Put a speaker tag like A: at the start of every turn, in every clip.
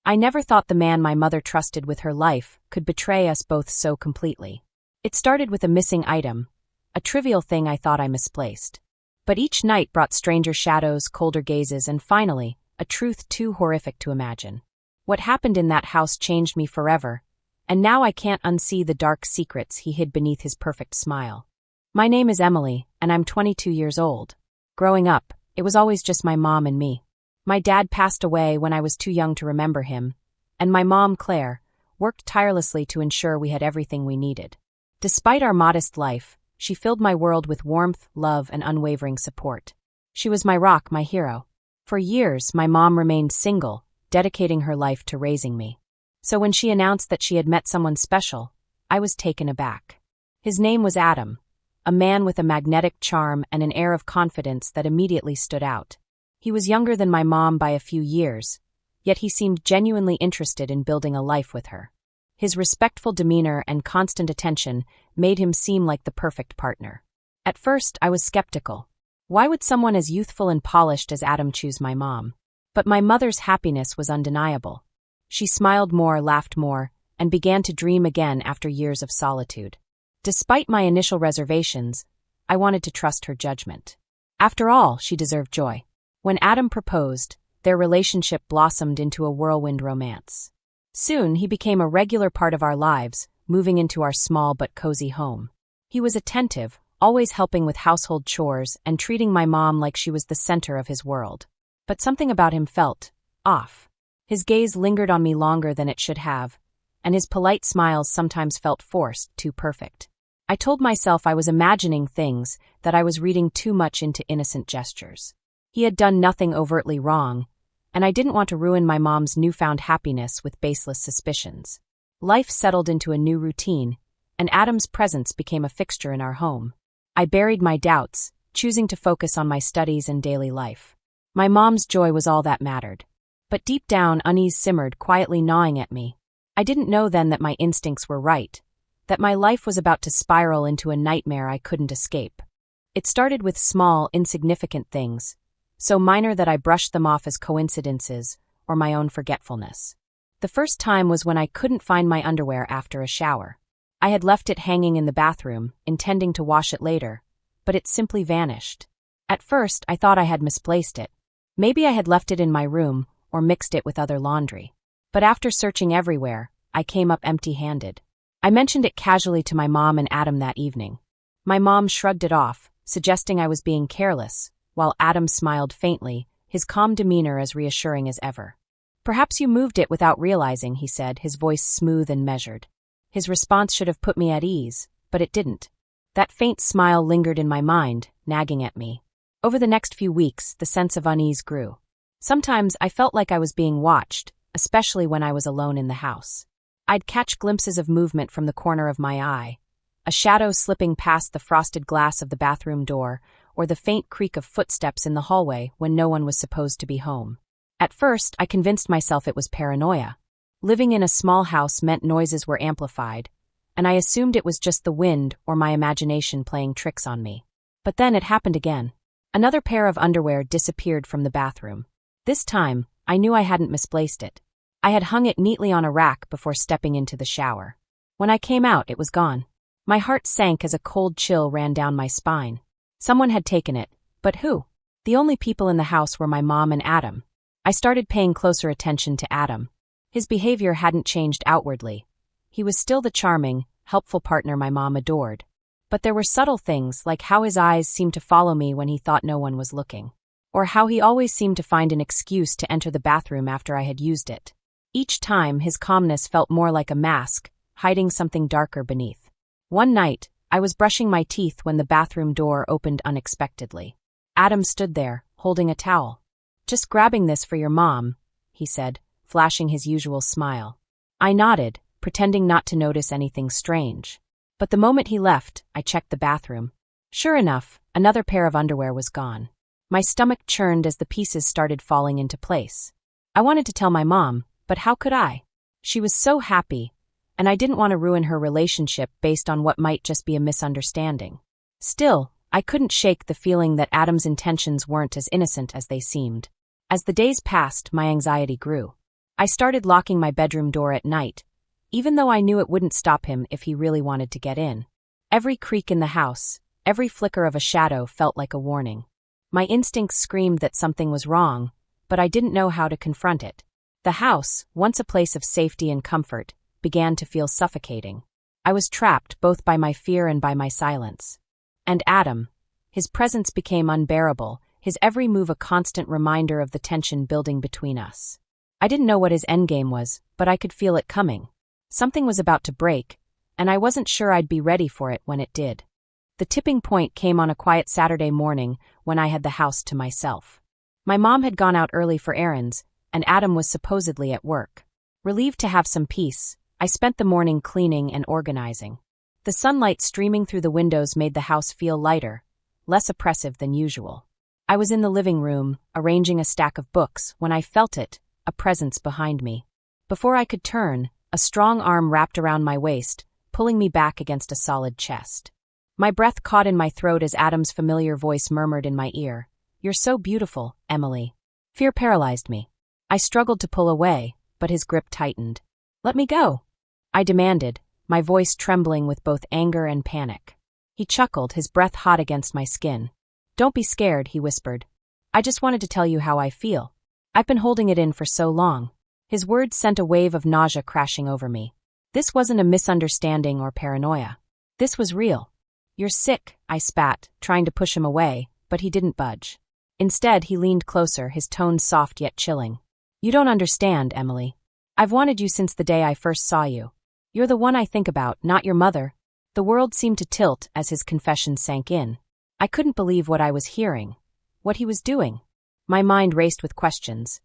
A: I never thought the man my mother trusted with her life could betray us both so completely. It started with a missing item, a trivial thing I thought I misplaced. But each night brought stranger shadows, colder gazes, and finally, a truth too horrific to imagine. What happened in that house changed me forever, and now I can't unsee the dark secrets he hid beneath his perfect smile. My name is Emily, and I'm 22 years old. Growing up, it was always just my mom and me. My dad passed away when I was too young to remember him, and my mom, Claire, worked tirelessly to ensure we had everything we needed. Despite our modest life, she filled my world with warmth, love, and unwavering support. She was my rock, my hero. For years, my mom remained single, dedicating her life to raising me. So when she announced that she had met someone special, I was taken aback. His name was Adam, a man with a magnetic charm and an air of confidence that immediately stood out. He was younger than my mom by a few years, yet he seemed genuinely interested in building a life with her. His respectful demeanor and constant attention made him seem like the perfect partner. At first, I was skeptical. Why would someone as youthful and polished as Adam choose my mom? But my mother's happiness was undeniable. She smiled more, laughed more, and began to dream again after years of solitude. Despite my initial reservations, I wanted to trust her judgment. After all, she deserved joy. When Adam proposed, their relationship blossomed into a whirlwind romance. Soon, he became a regular part of our lives, moving into our small but cozy home. He was attentive, always helping with household chores and treating my mom like she was the center of his world. But something about him felt off. His gaze lingered on me longer than it should have, and his polite smiles sometimes felt forced, too perfect. I told myself I was imagining things, that I was reading too much into innocent gestures. He had done nothing overtly wrong, and I didn't want to ruin my mom's newfound happiness with baseless suspicions. Life settled into a new routine, and Adam's presence became a fixture in our home. I buried my doubts, choosing to focus on my studies and daily life. My mom's joy was all that mattered. But deep down, unease simmered, quietly gnawing at me. I didn't know then that my instincts were right, that my life was about to spiral into a nightmare I couldn't escape. It started with small, insignificant things, so minor that I brushed them off as coincidences or my own forgetfulness. The first time was when I couldn't find my underwear after a shower. I had left it hanging in the bathroom, intending to wash it later, but it simply vanished. At first, I thought I had misplaced it. Maybe I had left it in my room or mixed it with other laundry. But after searching everywhere, I came up empty-handed. I mentioned it casually to my mom and Adam that evening. My mom shrugged it off, suggesting I was being careless, while Adam smiled faintly, his calm demeanor as reassuring as ever. "Perhaps you moved it without realizing," he said, his voice smooth and measured. His response should have put me at ease, but it didn't. That faint smile lingered in my mind, nagging at me. Over the next few weeks, the sense of unease grew. Sometimes I felt like I was being watched, especially when I was alone in the house. I'd catch glimpses of movement from the corner of my eye, a shadow slipping past the frosted glass of the bathroom door, or the faint creak of footsteps in the hallway when no one was supposed to be home. At first, I convinced myself it was paranoia. Living in a small house meant noises were amplified, and I assumed it was just the wind or my imagination playing tricks on me. But then it happened again. Another pair of underwear disappeared from the bathroom. This time, I knew I hadn't misplaced it. I had hung it neatly on a rack before stepping into the shower. When I came out, it was gone. My heart sank as a cold chill ran down my spine. Someone had taken it, but who? The only people in the house were my mom and Adam. I started paying closer attention to Adam. His behavior hadn't changed outwardly. He was still the charming, helpful partner my mom adored. But there were subtle things, like how his eyes seemed to follow me when he thought no one was looking, or how he always seemed to find an excuse to enter the bathroom after I had used it. Each time, his calmness felt more like a mask, hiding something darker beneath. One night, I was brushing my teeth when the bathroom door opened unexpectedly. Adam stood there, holding a towel. "Just grabbing this for your mom," he said, flashing his usual smile. I nodded, pretending not to notice anything strange. But the moment he left, I checked the bathroom. Sure enough, another pair of underwear was gone. My stomach churned as the pieces started falling into place. I wanted to tell my mom, but how could I? She was so happy, and I didn't want to ruin her relationship based on what might just be a misunderstanding. Still, I couldn't shake the feeling that Adam's intentions weren't as innocent as they seemed. As the days passed, my anxiety grew. I started locking my bedroom door at night, even though I knew it wouldn't stop him if he really wanted to get in. Every creak in the house, every flicker of a shadow felt like a warning. My instincts screamed that something was wrong, but I didn't know how to confront it. The house, once a place of safety and comfort, began to feel suffocating. I was trapped both by my fear and by my silence. And Adam. His presence became unbearable, his every move a constant reminder of the tension building between us. I didn't know what his endgame was, but I could feel it coming. Something was about to break, and I wasn't sure I'd be ready for it when it did. The tipping point came on a quiet Saturday morning when I had the house to myself. My mom had gone out early for errands, and Adam was supposedly at work. Relieved to have some peace, I spent the morning cleaning and organizing. The sunlight streaming through the windows made the house feel lighter, less oppressive than usual. I was in the living room, arranging a stack of books, when I felt it, a presence behind me. Before I could turn, a strong arm wrapped around my waist, pulling me back against a solid chest. My breath caught in my throat as Adam's familiar voice murmured in my ear, "You're so beautiful, Emily." Fear paralyzed me. I struggled to pull away, but his grip tightened. "Let me go," I demanded, my voice trembling with both anger and panic. He chuckled, his breath hot against my skin. "Don't be scared," he whispered. "I just wanted to tell you how I feel. I've been holding it in for so long." His words sent a wave of nausea crashing over me. This wasn't a misunderstanding or paranoia. This was real. "You're sick," I spat, trying to push him away, but he didn't budge. Instead, he leaned closer, his tone soft yet chilling. "You don't understand, Emily. I've wanted you since the day I first saw you. You're the one I think about, not your mother." The world seemed to tilt as his confession sank in. I couldn't believe what I was hearing, what he was doing. My mind raced with questions.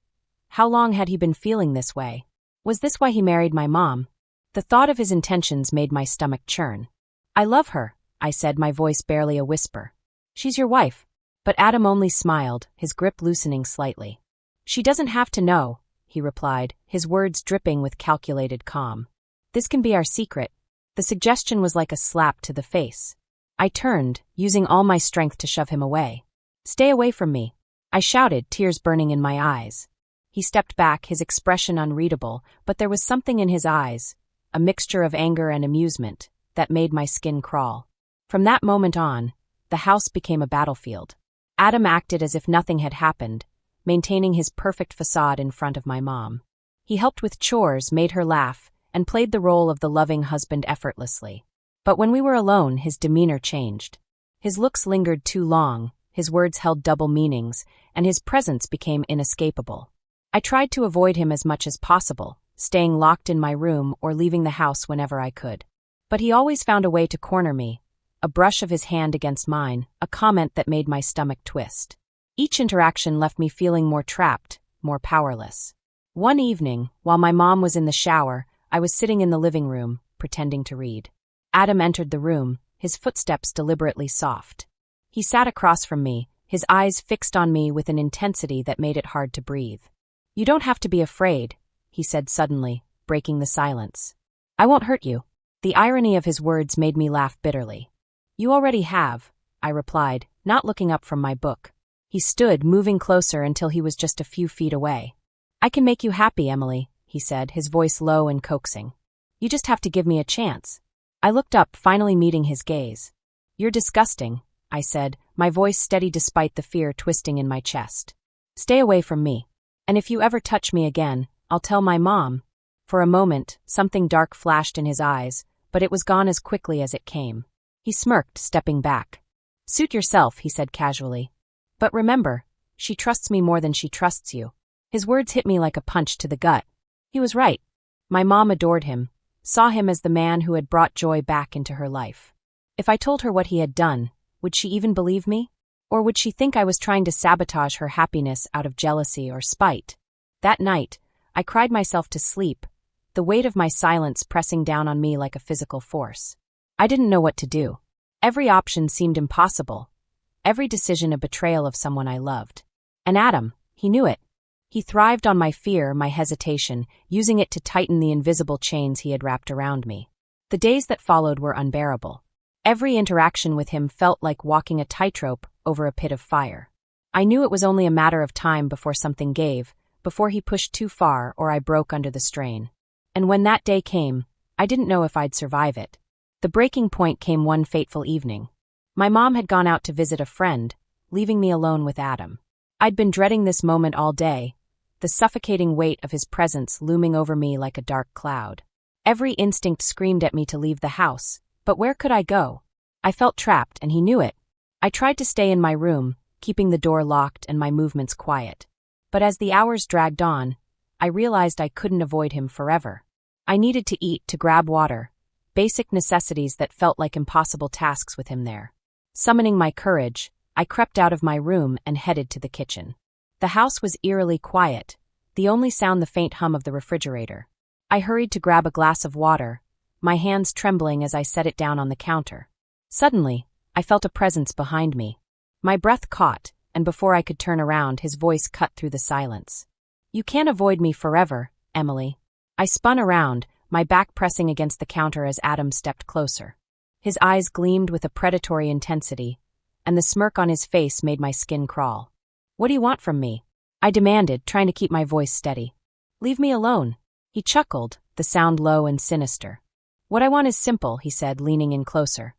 A: How long had he been feeling this way? Was this why he married my mom? The thought of his intentions made my stomach churn. "I love her," I said, my voice barely a whisper. "She's your wife." But Adam only smiled, his grip loosening slightly. "She doesn't have to know," he replied, his words dripping with calculated calm. "This can be our secret." The suggestion was like a slap to the face. I turned, using all my strength to shove him away. "Stay away from me," I shouted, tears burning in my eyes. He stepped back, his expression unreadable, but there was something in his eyes, a mixture of anger and amusement, that made my skin crawl. From that moment on, the house became a battlefield. Adam acted as if nothing had happened, maintaining his perfect facade in front of my mom. He helped with chores, made her laugh, and played the role of the loving husband effortlessly. But when we were alone, his demeanor changed. His looks lingered too long, his words held double meanings, and his presence became inescapable. I tried to avoid him as much as possible, staying locked in my room or leaving the house whenever I could. But he always found a way to corner me, a brush of his hand against mine, a comment that made my stomach twist. Each interaction left me feeling more trapped, more powerless. One evening, while my mom was in the shower, I was sitting in the living room, pretending to read. Adam entered the room, his footsteps deliberately soft. He sat across from me, his eyes fixed on me with an intensity that made it hard to breathe. "You don't have to be afraid," he said suddenly, breaking the silence. "I won't hurt you." The irony of his words made me laugh bitterly. "You already have," I replied, not looking up from my book. He stood, moving closer until he was just a few feet away. "I can make you happy, Emily," he said, his voice low and coaxing. "You just have to give me a chance." I looked up, finally meeting his gaze. "You're disgusting," I said, my voice steady despite the fear twisting in my chest. "Stay away from me. And if you ever touch me again, I'll tell my mom." For a moment, something dark flashed in his eyes, but it was gone as quickly as it came. He smirked, stepping back. "Suit yourself," he said casually. "But remember, she trusts me more than she trusts you." His words hit me like a punch to the gut. He was right. My mom adored him, saw him as the man who had brought joy back into her life. If I told her what he had done, would she even believe me? Or would she think I was trying to sabotage her happiness out of jealousy or spite? That night, I cried myself to sleep, the weight of my silence pressing down on me like a physical force. I didn't know what to do. Every option seemed impossible. Every decision a betrayal of someone I loved. And Adam, he knew it. He thrived on my fear, my hesitation, using it to tighten the invisible chains he had wrapped around me. The days that followed were unbearable. Every interaction with him felt like walking a tightrope over a pit of fire. I knew it was only a matter of time before something gave, before he pushed too far or I broke under the strain. And when that day came, I didn't know if I'd survive it. The breaking point came one fateful evening. My mom had gone out to visit a friend, leaving me alone with Adam. I'd been dreading this moment all day, the suffocating weight of his presence looming over me like a dark cloud. Every instinct screamed at me to leave the house, but where could I go? I felt trapped, and he knew it. I tried to stay in my room, keeping the door locked and my movements quiet. But as the hours dragged on, I realized I couldn't avoid him forever. I needed to eat, to grab water, basic necessities that felt like impossible tasks with him there. Summoning my courage, I crept out of my room and headed to the kitchen. The house was eerily quiet, the only sound the faint hum of the refrigerator. I hurried to grab a glass of water, my hands trembling as I set it down on the counter. Suddenly, I felt a presence behind me. My breath caught, and before I could turn around, his voice cut through the silence. "You can't avoid me forever, Emily." I spun around, my back pressing against the counter as Adam stepped closer. His eyes gleamed with a predatory intensity, and the smirk on his face made my skin crawl. "What do you want from me?" I demanded, trying to keep my voice steady. "Leave me alone." He chuckled, the sound low and sinister. "What I want is simple," he said, leaning in closer.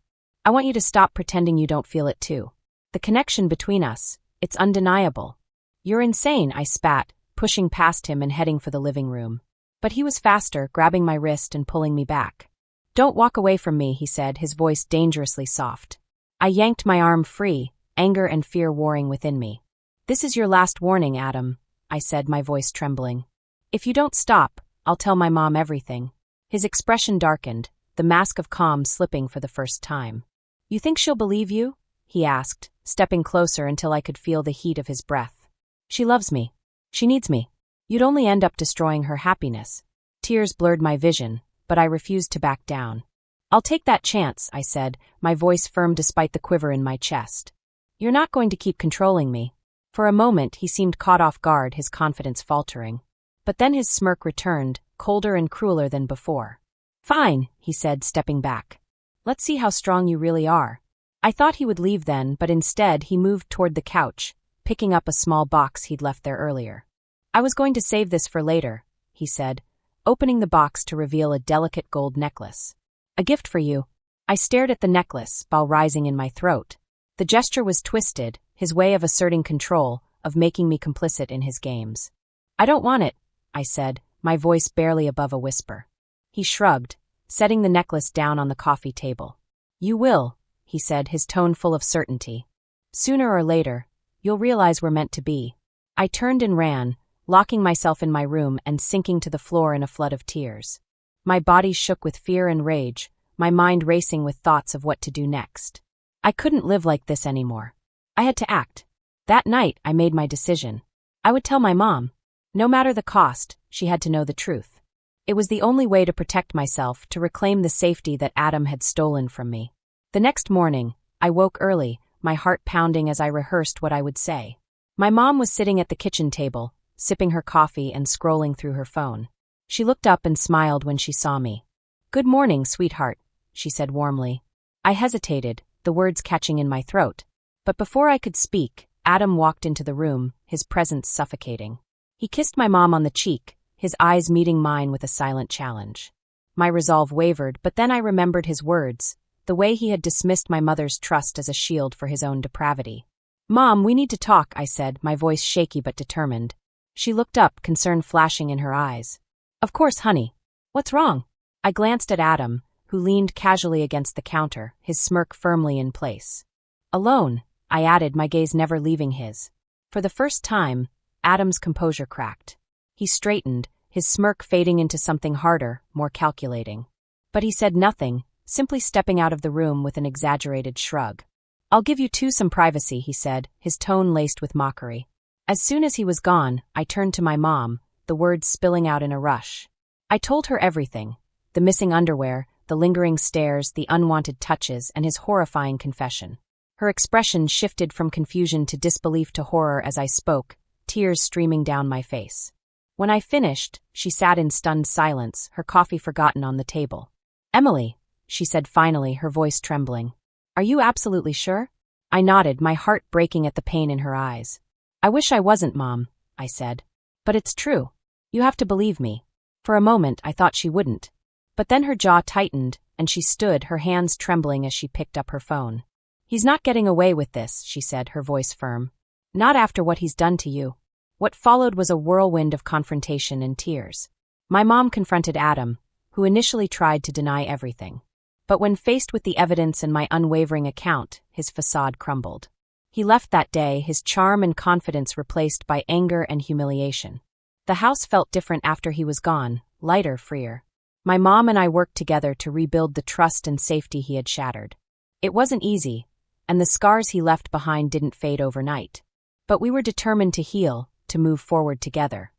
A: "I want you to stop pretending you don't feel it too. The connection between us, it's undeniable." "You're insane," I spat, pushing past him and heading for the living room. But he was faster, grabbing my wrist and pulling me back. "Don't walk away from me," he said, his voice dangerously soft. I yanked my arm free, anger and fear warring within me. "This is your last warning, Adam," I said, my voice trembling. "If you don't stop, I'll tell my mom everything." His expression darkened, the mask of calm slipping for the first time. "You think she'll believe you?" he asked, stepping closer until I could feel the heat of his breath. "She loves me. She needs me. You'd only end up destroying her happiness." Tears blurred my vision, but I refused to back down. "I'll take that chance," I said, my voice firm despite the quiver in my chest. "You're not going to keep controlling me." For a moment he seemed caught off guard, his confidence faltering. But then his smirk returned, colder and crueler than before. "Fine," he said, stepping back. "Let's see how strong you really are." I thought he would leave then, but instead he moved toward the couch, picking up a small box he'd left there earlier. "I was going to save this for later," he said, opening the box to reveal a delicate gold necklace. "A gift for you." I stared at the necklace, ball rising in my throat. The gesture was twisted, his way of asserting control, of making me complicit in his games. "I don't want it," I said, my voice barely above a whisper. He shrugged, setting the necklace down on the coffee table. "You will," he said, his tone full of certainty. "Sooner or later, you'll realize we're meant to be." I turned and ran, locking myself in my room and sinking to the floor in a flood of tears. My body shook with fear and rage, my mind racing with thoughts of what to do next. I couldn't live like this anymore. I had to act. That night, I made my decision. I would tell my mom. No matter the cost, she had to know the truth. It was the only way to protect myself, to reclaim the safety that Adam had stolen from me. The next morning, I woke early, my heart pounding as I rehearsed what I would say. My mom was sitting at the kitchen table, sipping her coffee and scrolling through her phone. She looked up and smiled when she saw me. "Good morning, sweetheart," she said warmly. I hesitated, the words catching in my throat. But before I could speak, Adam walked into the room, his presence suffocating. He kissed my mom on the cheek, his eyes meeting mine with a silent challenge. My resolve wavered, but then I remembered his words, the way he had dismissed my mother's trust as a shield for his own depravity. "Mom, we need to talk," I said, my voice shaky but determined. She looked up, concern flashing in her eyes. "Of course, honey. What's wrong?" I glanced at Adam, who leaned casually against the counter, his smirk firmly in place. "Alone," I added, my gaze never leaving his. For the first time, Adam's composure cracked. He straightened, his smirk fading into something harder, more calculating. But he said nothing, simply stepping out of the room with an exaggerated shrug. "I'll give you two some privacy," he said, his tone laced with mockery. As soon as he was gone, I turned to my mom, the words spilling out in a rush. I told her everything: the missing underwear, the lingering stares, the unwanted touches, and his horrifying confession. Her expression shifted from confusion to disbelief to horror as I spoke, tears streaming down my face. When I finished, she sat in stunned silence, her coffee forgotten on the table. "Emily," she said finally, her voice trembling. "Are you absolutely sure?" I nodded, my heart breaking at the pain in her eyes. "I wish I wasn't, Mom," I said. But it's true. You have to believe me. For a moment, I thought she wouldn't. But then her jaw tightened, and she stood, her hands trembling as she picked up her phone. He's not getting away with this, she said, her voice firm. Not after what he's done to you. What followed was a whirlwind of confrontation and tears. My mom confronted Adam, who initially tried to deny everything. But when faced with the evidence and my unwavering account, his facade crumbled. He left that day, his charm and confidence replaced by anger and humiliation. The house felt different after he was gone, lighter, freer. My mom and I worked together to rebuild the trust and safety he had shattered. It wasn't easy, and the scars he left behind didn't fade overnight. But we were determined to heal, to move forward together.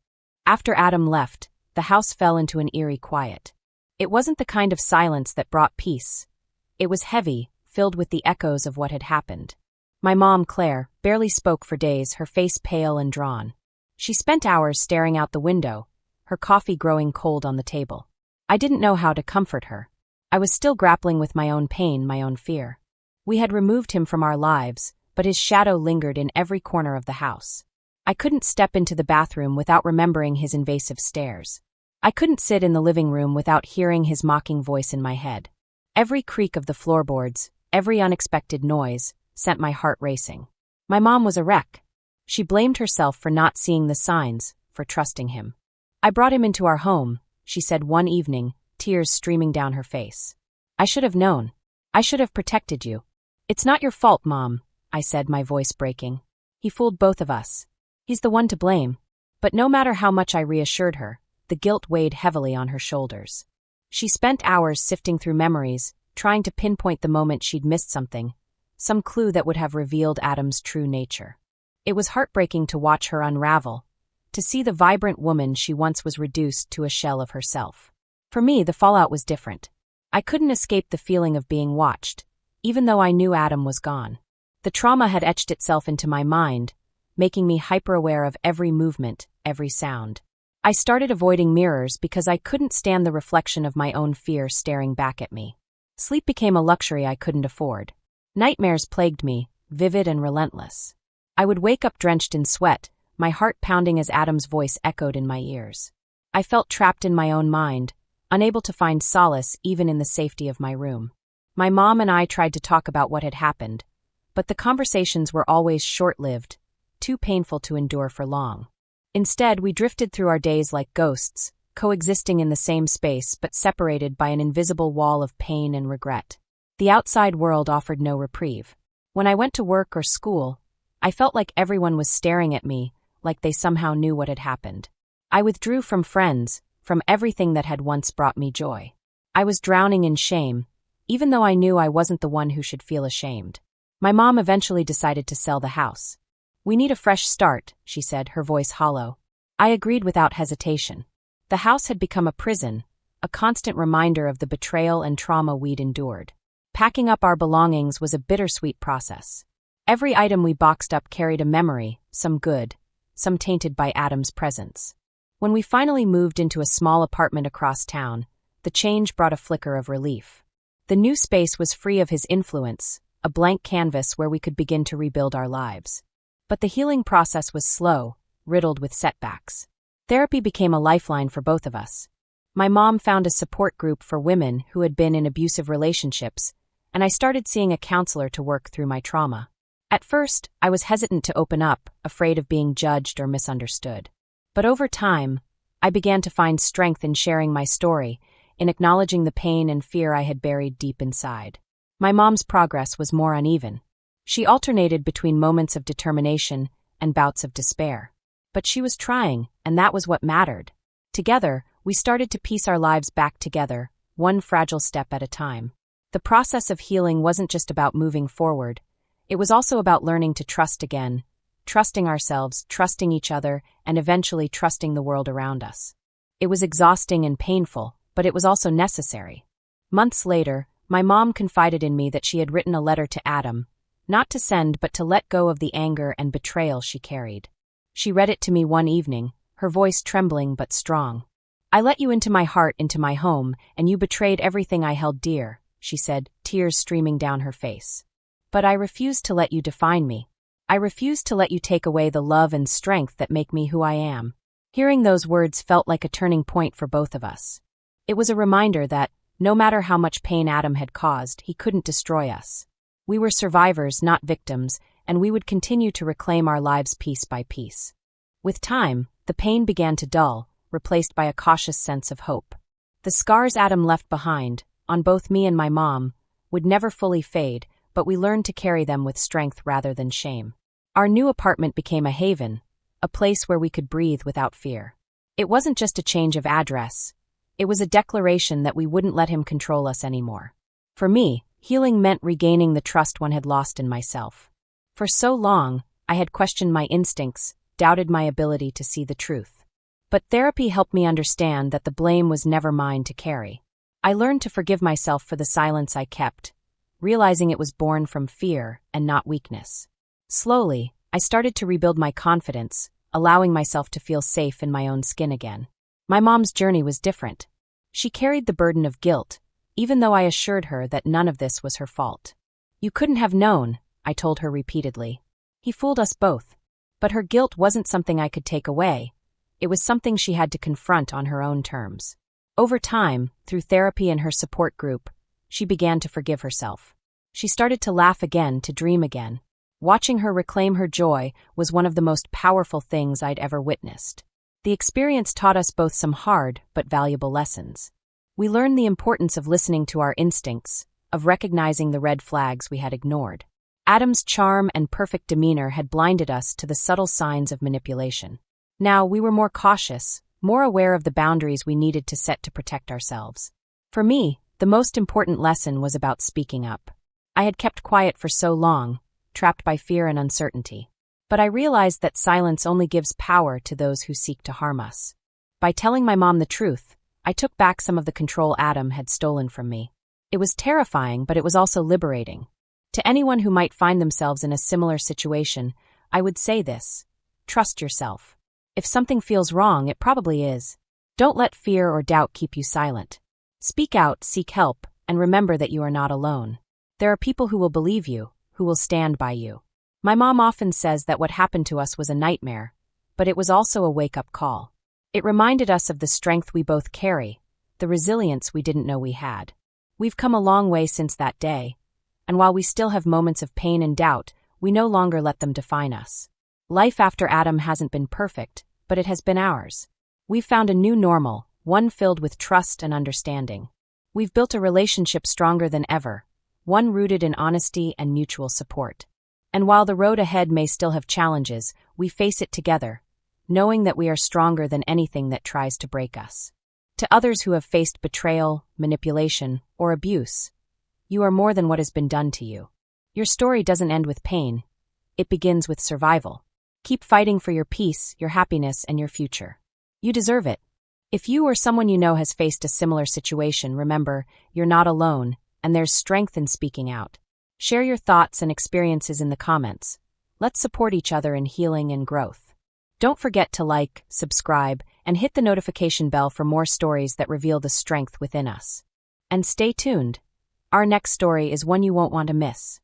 A: After Adam left, the house fell into an eerie quiet. It wasn't the kind of silence that brought peace. It was heavy, filled with the echoes of what had happened. My mom, Claire, barely spoke for days, her face pale and drawn. She spent hours staring out the window, her coffee growing cold on the table. I didn't know how to comfort her. I was still grappling with my own pain, my own fear. We had removed him from our lives, but his shadow lingered in every corner of the house. I couldn't step into the bathroom without remembering his invasive stares. I couldn't sit in the living room without hearing his mocking voice in my head. Every creak of the floorboards, every unexpected noise, sent my heart racing. My mom was a wreck. She blamed herself for not seeing the signs, for trusting him. I brought him into our home, she said one evening, tears streaming down her face. I should have known. I should have protected you. It's not your fault, Mom, I said, my voice breaking. He fooled both of us. He's the one to blame. But no matter how much I reassured her, the guilt weighed heavily on her shoulders. She spent hours sifting through memories, trying to pinpoint the moment she'd missed something, some clue that would have revealed Adam's true nature. It was heartbreaking to watch her unravel, to see the vibrant woman she once was reduced to a shell of herself. For me, the fallout was different. I couldn't escape the feeling of being watched, even though I knew Adam was gone. The trauma had etched itself into my mind, making me hyper-aware of every movement, every sound. I started avoiding mirrors because I couldn't stand the reflection of my own fear staring back at me. Sleep became a luxury I couldn't afford. Nightmares plagued me, vivid and relentless. I would wake up drenched in sweat, my heart pounding as Adam's voice echoed in my ears. I felt trapped in my own mind, unable to find solace even in the safety of my room. My mom and I tried to talk about what had happened, but the conversations were always short-lived, too painful to endure for long. Instead, we drifted through our days like ghosts, coexisting in the same space but separated by an invisible wall of pain and regret. The outside world offered no reprieve. When I went to work or school, I felt like everyone was staring at me, like they somehow knew what had happened. I withdrew from friends, from everything that had once brought me joy. I was drowning in shame, even though I knew I wasn't the one who should feel ashamed. My mom eventually decided to sell the house. "We need a fresh start," she said, her voice hollow. I agreed without hesitation. The house had become a prison, a constant reminder of the betrayal and trauma we'd endured. Packing up our belongings was a bittersweet process. Every item we boxed up carried a memory, some good, some tainted by Adam's presence. When we finally moved into a small apartment across town, the change brought a flicker of relief. The new space was free of his influence, a blank canvas where we could begin to rebuild our lives. But the healing process was slow, riddled with setbacks. Therapy became a lifeline for both of us. My mom found a support group for women who had been in abusive relationships, and I started seeing a counselor to work through my trauma. At first, I was hesitant to open up, afraid of being judged or misunderstood. But over time, I began to find strength in sharing my story, in acknowledging the pain and fear I had buried deep inside. My mom's progress was more uneven. She alternated between moments of determination and bouts of despair. But she was trying, and that was what mattered. Together, we started to piece our lives back together, one fragile step at a time. The process of healing wasn't just about moving forward. It was also about learning to trust again, trusting ourselves, trusting each other, and eventually trusting the world around us. It was exhausting and painful, but it was also necessary. Months later, my mom confided in me that she had written a letter to Adam, not to send but to let go of the anger and betrayal she carried. She read it to me one evening, her voice trembling but strong. "I let you into my heart, into my home, and you betrayed everything I held dear," she said, tears streaming down her face. "But I refuse to let you define me. I refuse to let you take away the love and strength that make me who I am." Hearing those words felt like a turning point for both of us. It was a reminder that, no matter how much pain Adam had caused, he couldn't destroy us. We were survivors, not victims, and we would continue to reclaim our lives piece by piece. With time, the pain began to dull, replaced by a cautious sense of hope. The scars Adam left behind, on both me and my mom, would never fully fade, but we learned to carry them with strength rather than shame. Our new apartment became a haven, a place where we could breathe without fear. It wasn't just a change of address. It was a declaration that we wouldn't let him control us anymore. For me, healing meant regaining the trust one had lost in myself. For so long, I had questioned my instincts, doubted my ability to see the truth. But therapy helped me understand that the blame was never mine to carry. I learned to forgive myself for the silence I kept, realizing it was born from fear and not weakness. Slowly, I started to rebuild my confidence, allowing myself to feel safe in my own skin again. My mom's journey was different. She carried the burden of guilt, even though I assured her that none of this was her fault. "You couldn't have known," I told her repeatedly. "He fooled us both." But her guilt wasn't something I could take away. It was something she had to confront on her own terms. Over time, through therapy and her support group, she began to forgive herself. She started to laugh again, to dream again. Watching her reclaim her joy was one of the most powerful things I'd ever witnessed. The experience taught us both some hard but valuable lessons. We learned the importance of listening to our instincts, of recognizing the red flags we had ignored. Adam's charm and perfect demeanor had blinded us to the subtle signs of manipulation. Now we were more cautious, more aware of the boundaries we needed to set to protect ourselves. For me, the most important lesson was about speaking up. I had kept quiet for so long, trapped by fear and uncertainty. But I realized that silence only gives power to those who seek to harm us. By telling my mom the truth, I took back some of the control Adam had stolen from me. It was terrifying, but it was also liberating. To anyone who might find themselves in a similar situation, I would say this: trust yourself. If something feels wrong, it probably is. Don't let fear or doubt keep you silent. Speak out, seek help, and remember that you are not alone. There are people who will believe you, who will stand by you. My mom often says that what happened to us was a nightmare, but it was also a wake-up call. It reminded us of the strength we both carry, the resilience we didn't know we had. We've come a long way since that day, and while we still have moments of pain and doubt, we no longer let them define us. Life after Adam hasn't been perfect, but it has been ours. We've found a new normal, one filled with trust and understanding. We've built a relationship stronger than ever, one rooted in honesty and mutual support. And while the road ahead may still have challenges, we face it together, knowing that we are stronger than anything that tries to break us. To others who have faced betrayal, manipulation, or abuse, you are more than what has been done to you. Your story doesn't end with pain. It begins with survival. Keep fighting for your peace, your happiness, and your future. You deserve it. If you or someone you know has faced a similar situation, remember, you're not alone, and there's strength in speaking out. Share your thoughts and experiences in the comments. Let's support each other in healing and growth. Don't forget to like, subscribe, and hit the notification bell for more stories that reveal the strength within us. And stay tuned. Our next story is one you won't want to miss.